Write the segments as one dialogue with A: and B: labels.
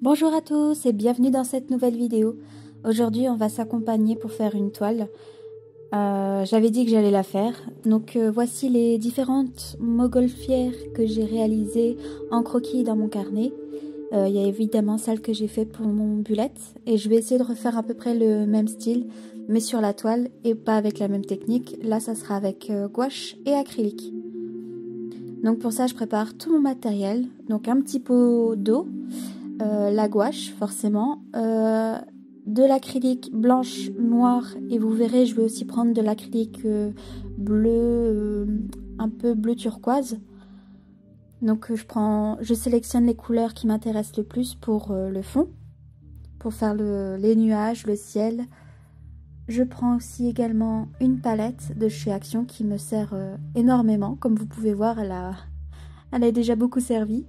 A: Bonjour à tous et bienvenue dans cette nouvelle vidéo. Aujourd'hui on va s'accompagner pour faire une toile. J'avais dit que j'allais la faire. Donc voici les différentes montgolfières que j'ai réalisées en croquis dans mon carnet. Il y a évidemment celle que j'ai fait pour mon bullet. Et je vais essayer de refaire à peu près le même style, mais sur la toile et pas avec la même technique. Là ça sera avec gouache et acrylique. Donc pour ça je prépare tout mon matériel. Donc un petit pot d'eau. La gouache forcément, de l'acrylique blanche, noire, et vous verrez je vais aussi prendre de l'acrylique bleu, un peu bleu turquoise. Donc je sélectionne les couleurs qui m'intéressent le plus pour le fond, pour faire les nuages, le ciel. Je prends aussi également une palette de chez Action qui me sert énormément. Comme vous pouvez voir, elle a déjà beaucoup servi.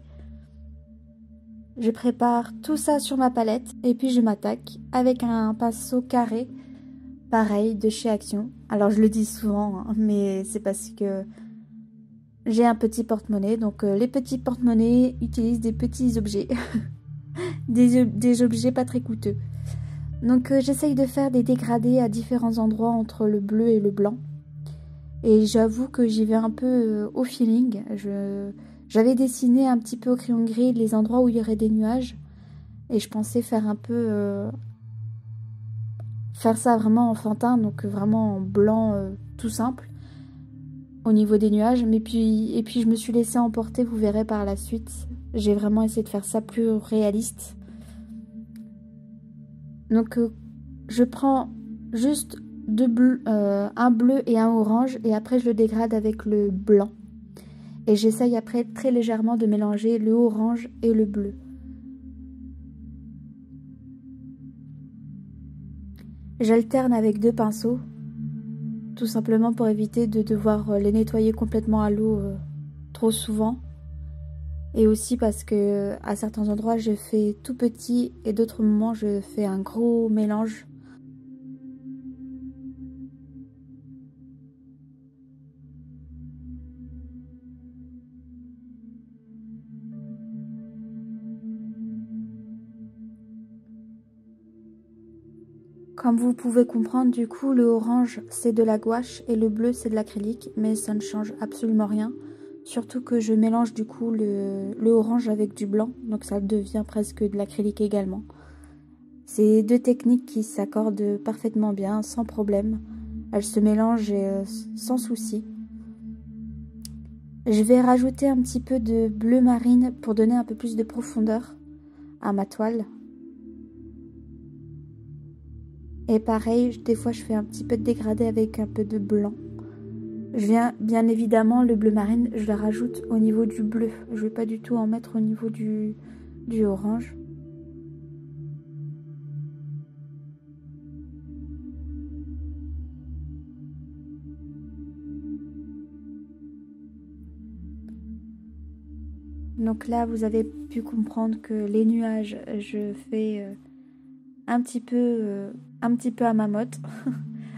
A: Je prépare tout ça sur ma palette et puis je m'attaque avec un pinceau carré, pareil de chez Action. Alors je le dis souvent, hein, mais c'est parce que j'ai un petit porte-monnaie. Donc les petits porte-monnaies utilisent des petits objets, des objets pas très coûteux. Donc j'essaye de faire des dégradés à différents endroits entre le bleu et le blanc. Et j'avoue que j'y vais un peu au feeling. J'avais dessiné un petit peu au crayon gris les endroits où il y aurait des nuages. Et je pensais faire un peu... faire ça vraiment enfantin, donc vraiment en blanc tout simple. Au niveau des nuages. Et puis je me suis laissée emporter, vous verrez par la suite. J'ai vraiment essayé de faire ça plus réaliste. Donc je prends juste un bleu et un orange. Et après je le dégrade avec le blanc. Et j'essaye après très légèrement de mélanger le orange et le bleu. J'alterne avec deux pinceaux, tout simplement pour éviter de devoir les nettoyer complètement à l'eau trop souvent. Et aussi parce que à certains endroits je fais tout petit et d'autres moments je fais un gros mélange. Comme vous pouvez comprendre, du coup, le orange c'est de la gouache et le bleu c'est de l'acrylique, mais ça ne change absolument rien. Surtout que je mélange du coup le orange avec du blanc, donc ça devient presque de l'acrylique également. C'est deux techniques qui s'accordent parfaitement bien, sans problème. Elles se mélangent sans souci. Je vais rajouter un petit peu de bleu marine pour donner un peu plus de profondeur à ma toile. Et pareil, des fois je fais un petit peu de dégradé avec un peu de blanc. Je viens, bien évidemment, le bleu marine, je le rajoute au niveau du bleu. Je ne vais pas du tout en mettre au niveau du orange. Donc là, vous avez pu comprendre que les nuages, je fais un petit peu à ma mode.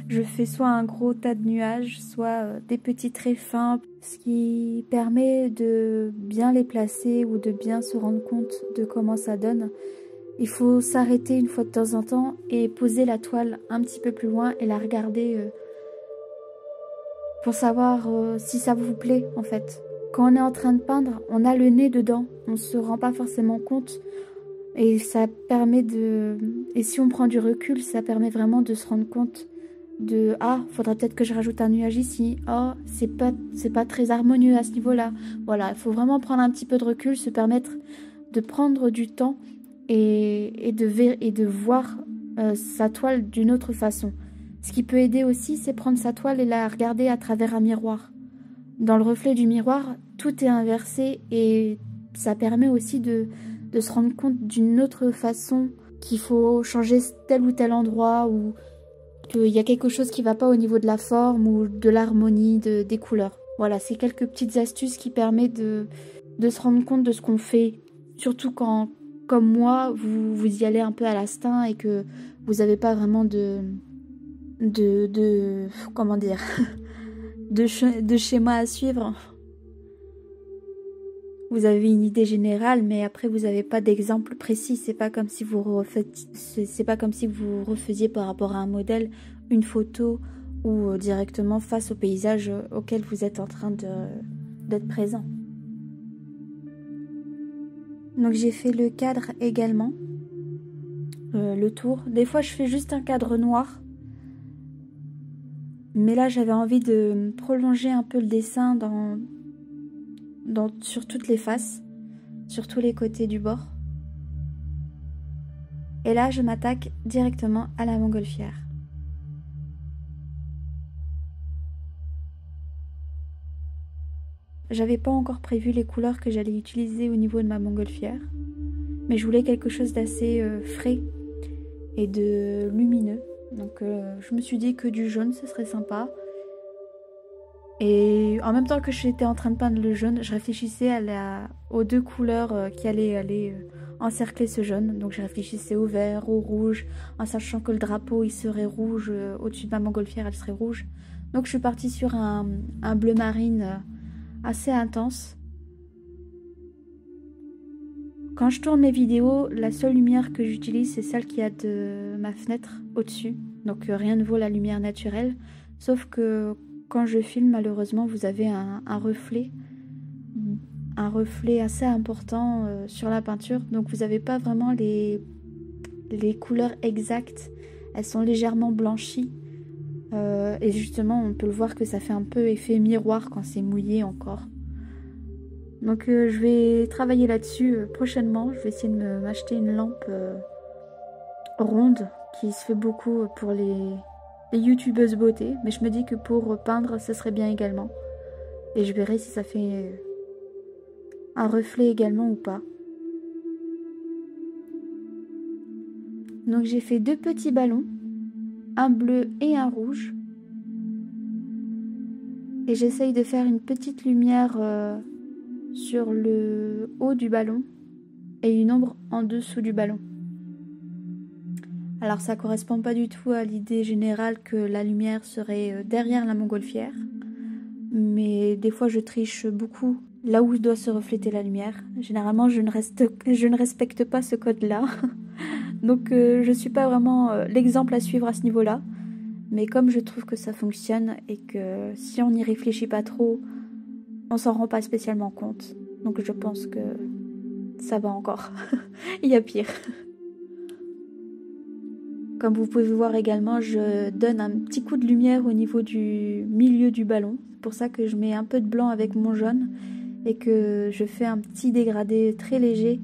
A: Je fais soit un gros tas de nuages, soit des petits traits fins, ce qui permet de bien les placer ou de bien se rendre compte de comment ça donne. Il faut s'arrêter une fois de temps en temps et poser la toile un petit peu plus loin et la regarder pour savoir si ça vous plaît en fait. Quand on est en train de peindre, on a le nez dedans, on ne se rend pas forcément compte. Et ça permet de... Et si on prend du recul, ça permet vraiment de se rendre compte de... Ah, faudrait peut-être que je rajoute un nuage ici. Oh, c'est pas très harmonieux à ce niveau-là. Voilà, il faut vraiment prendre un petit peu de recul, se permettre de prendre du temps et de voir sa toile d'une autre façon. Ce qui peut aider aussi, c'est prendre sa toile et la regarder à travers un miroir. Dans le reflet du miroir, tout est inversé et ça permet aussi de se rendre compte d'une autre façon, qu'il faut changer tel ou tel endroit ou qu'il y a quelque chose qui ne va pas au niveau de la forme ou de l'harmonie des couleurs. Voilà, c'est quelques petites astuces qui permettent de se rendre compte de ce qu'on fait. Surtout quand, comme moi, vous y allez un peu à l'instinct et que vous n'avez pas vraiment comment dire, de schéma à suivre. vous avez une idée générale, mais après vous n'avez pas d'exemple précis. C'est pas comme si vous c'est pas comme si vous refaisiez par rapport à un modèle une photo ou directement face au paysage auquel vous êtes en train d'être présent. Donc j'ai fait le cadre également, le tour. Des fois je fais juste un cadre noir, mais là j'avais envie de prolonger un peu le dessin sur toutes les faces, sur tous les côtés du bord. Et là je m'attaque directement à la montgolfière. J'avais pas encore prévu les couleurs que j'allais utiliser au niveau de ma montgolfière, mais je voulais quelque chose d'assez frais et de lumineux. Donc je me suis dit que du jaune ce serait sympa. Et en même temps que j'étais en train de peindre le jaune, je réfléchissais aux deux couleurs qui allaient aller encercler ce jaune. Donc je réfléchissais au vert, au rouge, en sachant que le drapeau il serait rouge, au-dessus de ma montgolfière elle serait rouge. Donc je suis partie sur un bleu marine assez intense. Quand je tourne mes vidéos, la seule lumière que j'utilise c'est celle qui a de ma fenêtre au-dessus. Donc rien ne vaut la lumière naturelle, sauf que quand je filme, malheureusement, vous avez un reflet assez important sur la peinture. Donc vous n'avez pas vraiment les couleurs exactes. Elles sont légèrement blanchies. Et justement, on peut le voir que ça fait un peu effet miroir quand c'est mouillé encore. Donc je vais travailler là-dessus prochainement. Je vais essayer de m'acheter une lampe ronde qui se fait beaucoup pour les youtubeuses beauté, mais je me dis que pour peindre ce serait bien également, et je verrai si ça fait un reflet également ou pas. Donc j'ai fait deux petits ballons, un bleu et un rouge, et j'essaye de faire une petite lumière sur le haut du ballon et une ombre en dessous du ballon. Alors ça correspond pas du tout à l'idée générale que la lumière serait derrière la montgolfière, mais des fois je triche beaucoup là où doit se refléter la lumière. Généralement je ne respecte pas ce code-là, donc je suis pas vraiment l'exemple à suivre à ce niveau-là, mais comme je trouve que ça fonctionne et que si on n'y réfléchit pas trop, on s'en rend pas spécialement compte, donc je pense que ça va encore. Il y a pire. Comme vous pouvez voir également, je donne un petit coup de lumière au niveau du milieu du ballon. C'est pour ça que je mets un peu de blanc avec mon jaune et que je fais un petit dégradé très léger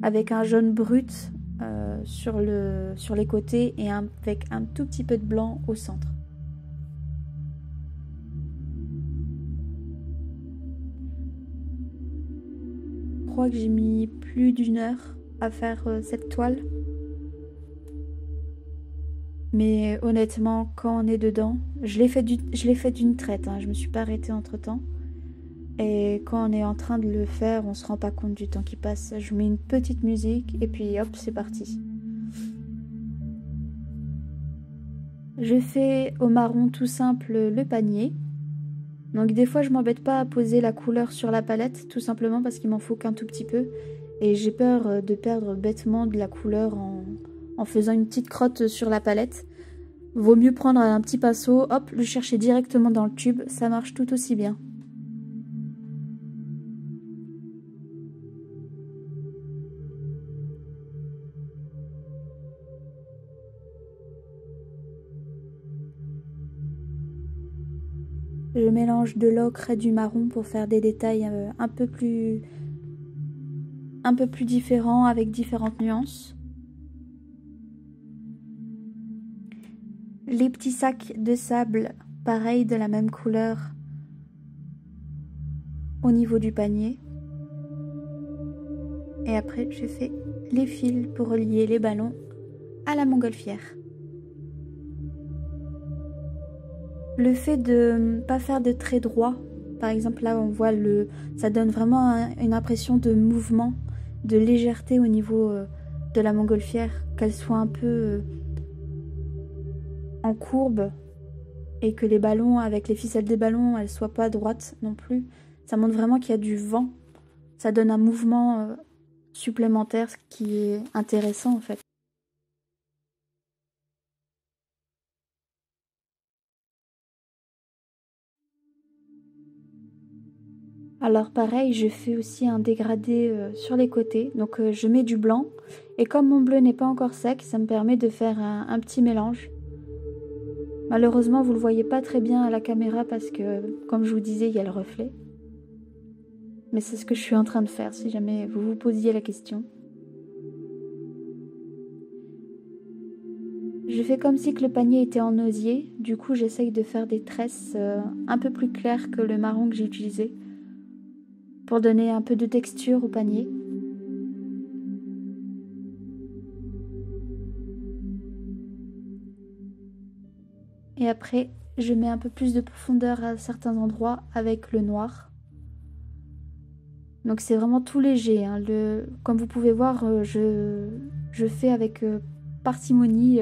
A: avec un jaune brut sur les côtés et avec un tout petit peu de blanc au centre. Je crois que j'ai mis plus d'1 heure à faire cette toile. Mais honnêtement, quand on est dedans, je l'ai fait d'une traite, hein, je me suis pas arrêtée entre temps. Et quand on est en train de le faire, on se rend pas compte du temps qui passe. Je mets une petite musique et puis hop, c'est parti. Je fais au marron tout simple le panier. Donc des fois, je m'embête pas à poser la couleur sur la palette, tout simplement parce qu'il m'en faut qu'un tout petit peu. Et j'ai peur de perdre bêtement de la couleur en faisant une petite crotte sur la palette. Vaut mieux prendre un petit pinceau, hop, le chercher directement dans le tube, ça marche tout aussi bien. Je mélange de l'ocre et du marron pour faire des détails un peu plus différents avec différentes nuances. Les petits sacs de sable, pareil, de la même couleur au niveau du panier. Et après, je fais les fils pour relier les ballons à la montgolfière. Le fait de ne pas faire de traits droits, par exemple là on voit ça donne vraiment une impression de mouvement, de légèreté au niveau de la montgolfière, qu'elle soit un peu en courbe et que les ballons, avec les ficelles des ballons, elles soient pas droites non plus. Ça montre vraiment qu'il y a du vent. Ça donne un mouvement supplémentaire, ce qui est intéressant en fait. Alors pareil, je fais aussi un dégradé sur les côtés. Donc je mets du blanc. Et comme mon bleu n'est pas encore sec, ça me permet de faire un petit mélange. Malheureusement, vous ne le voyez pas très bien à la caméra parce que, comme je vous disais, il y a le reflet. Mais c'est ce que je suis en train de faire, si jamais vous vous posiez la question. Je fais comme si que le panier était en osier. Du coup, j'essaye de faire des tresses un peu plus claires que le marron que j'ai utilisé, pour donner un peu de texture au panier. Et après, je mets un peu plus de profondeur à certains endroits avec le noir. Donc c'est vraiment tout léger, hein. Comme vous pouvez voir, je fais avec parcimonie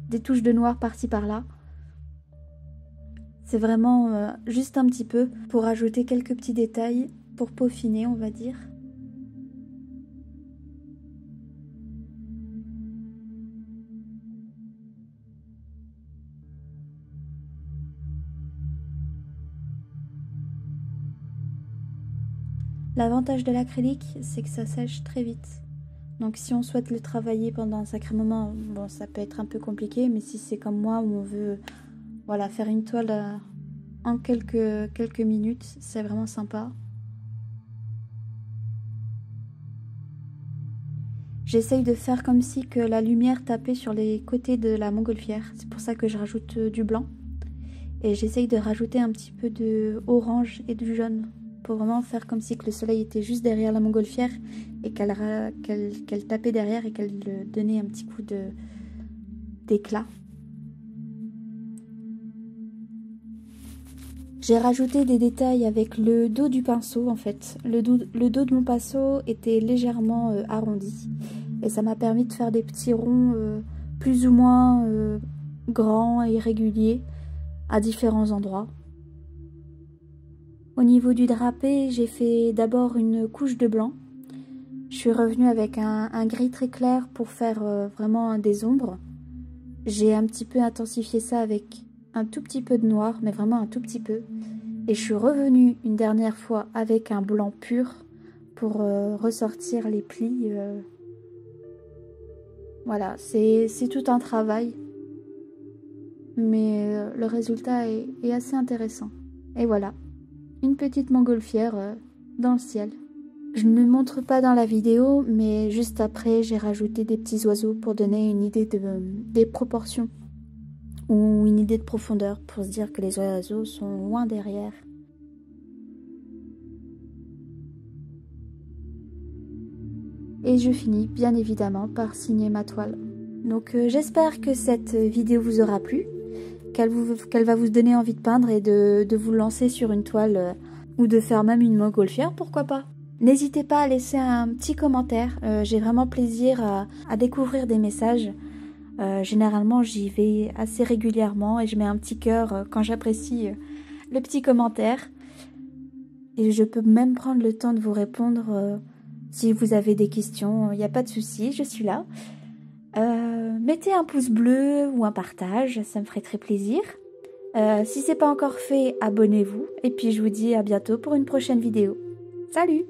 A: des touches de noir par-ci par-là. C'est vraiment juste un petit peu pour ajouter quelques petits détails, pour peaufiner, on va dire. L'avantage de l'acrylique, c'est que ça sèche très vite. Donc si on souhaite le travailler pendant un sacré moment, bon, ça peut être un peu compliqué, mais si c'est comme moi où on veut voilà, faire une toile en quelques minutes, c'est vraiment sympa. J'essaye de faire comme si que la lumière tapait sur les côtés de la montgolfière. C'est pour ça que je rajoute du blanc. Et j'essaye de rajouter un petit peu de orange et du jaune, pour vraiment faire comme si que le soleil était juste derrière la montgolfière et qu'elle tapait derrière et qu'elle donnait un petit coup d'éclat. J'ai rajouté des détails avec le dos du pinceau en fait. Le dos de mon pinceau était légèrement arrondi et ça m'a permis de faire des petits ronds plus ou moins grands et réguliers à différents endroits. Au niveau du drapé, j'ai fait d'abord une couche de blanc. Je suis revenue avec un gris très clair pour faire vraiment des ombres. J'ai un petit peu intensifié ça avec un tout petit peu de noir, mais vraiment un tout petit peu. Et je suis revenue une dernière fois avec un blanc pur pour ressortir les plis. Voilà, c'est tout un travail. Mais le résultat est assez intéressant. Et voilà, une petite montgolfière dans le ciel. Je ne le montre pas dans la vidéo, mais juste après, j'ai rajouté des petits oiseaux pour donner une idée des proportions ou une idée de profondeur pour se dire que les oiseaux sont loin derrière. Et je finis bien évidemment par signer ma toile. Donc j'espère que cette vidéo vous aura plu, qu'elle va vous donner envie de peindre et de vous lancer sur une toile ou de faire même une montgolfière, pourquoi pas. N'hésitez pas à laisser un petit commentaire, j'ai vraiment plaisir à découvrir des messages. Généralement j'y vais assez régulièrement et je mets un petit cœur quand j'apprécie le petit commentaire. Et je peux même prendre le temps de vous répondre si vous avez des questions, il n'y a pas de souci, je suis là. Mettez un pouce bleu ou un partage, ça me ferait très plaisir. Si c'est pas encore fait, abonnez-vous. Et puis je vous dis à bientôt pour une prochaine vidéo. Salut!